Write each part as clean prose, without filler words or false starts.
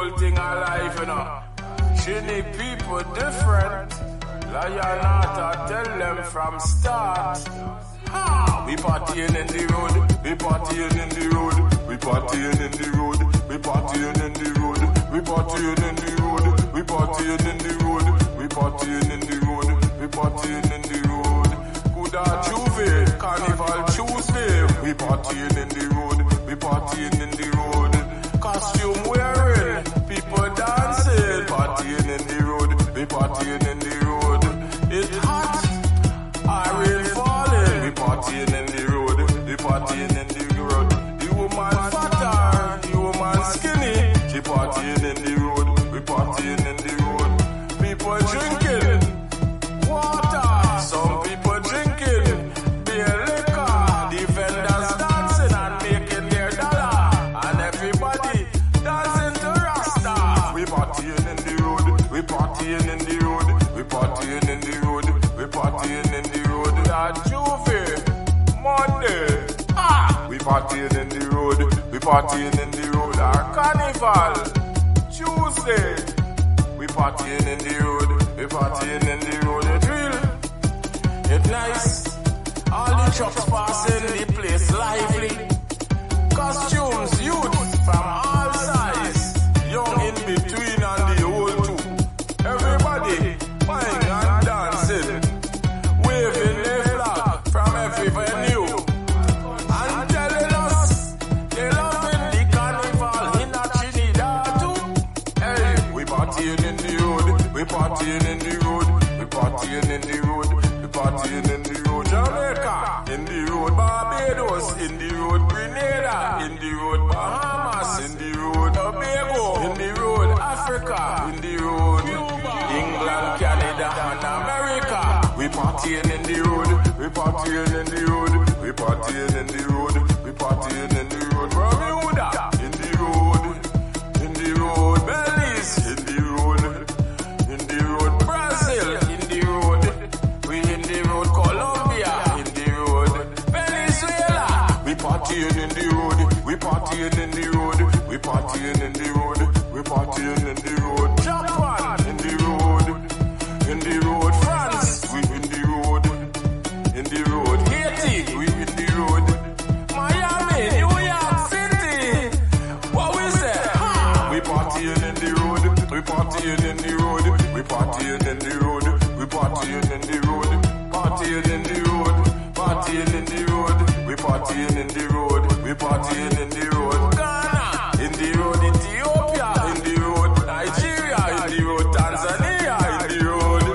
whole thing alive, you know. Trini people different. Lion Arthur tell them from start. Ha! We partying in the road, we partying in the road, we partying in the road, we partying in the road, we partying in the road, we partying in the road, we partying in the road, we partying in the road. Kuda Juve, Carnival Tuesday, we partying in the road, we partying in the road. Costume wearing, people dancing, partying in the road, we partying in the road. It's hot, I rain falling, we partying in the road, we partying in the road. The woman fatter, the woman skinny, she partying in the road, we partying in the road. People drinking water, some people drinking beer liquor, the vendors dancing and making their dollar, and everybody dancing to Rasta. We partying in the road, we partying in the road, we partying in the road, we partying in the road. That Juve, Monday, we partying in the road, we partying in the road. Our Carnival, Tuesday, we partying in the road, we partying in the road. It's real, it's nice. All the trucks passing the place lively. Costumes, youth from all size, young in between and the old too. Everybody buying and dancing, waving their flag from every venue, and telling us they loving the carnival in a Trinidad too. Hey, we partying in the road, we partying in the road, we partying in the road, we partying in the road. Jamaica in the road, Barbados in the road, Grenada in the road, Bahamas in the road, Tobago in the road, Africa in the road, England, Canada and America. We partying in the road, we partying in the road, we partying in the road, we partying in the road. Bermuda in the road, in the road, Belize in the road, in the road, Brazil in the road, we in the road, Colombia in the road, Venezuela. We partying in the road, we partying in the road, we partying in the road, we partying in the road. Japan in the road, in the road, France, we in the road, in the road, Haiti, we in the road, Miami, New York City. What we say? Ha! We partying in the road, we partying in the road, we partying in the road, we partying in the road, partying in the road, partying in the road, we partying in the road, we partying in the road. Ghana in the road, Ethiopia in the road, Nigeria in the road, Tanzania in the road,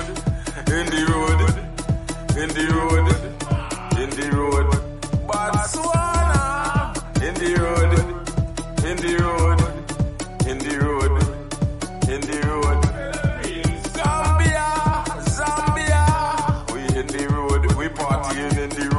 in the road, in the road, in the road, Botswana in the road, in the road, in the road, in the road, Zambia, we in the road, we partying in the road.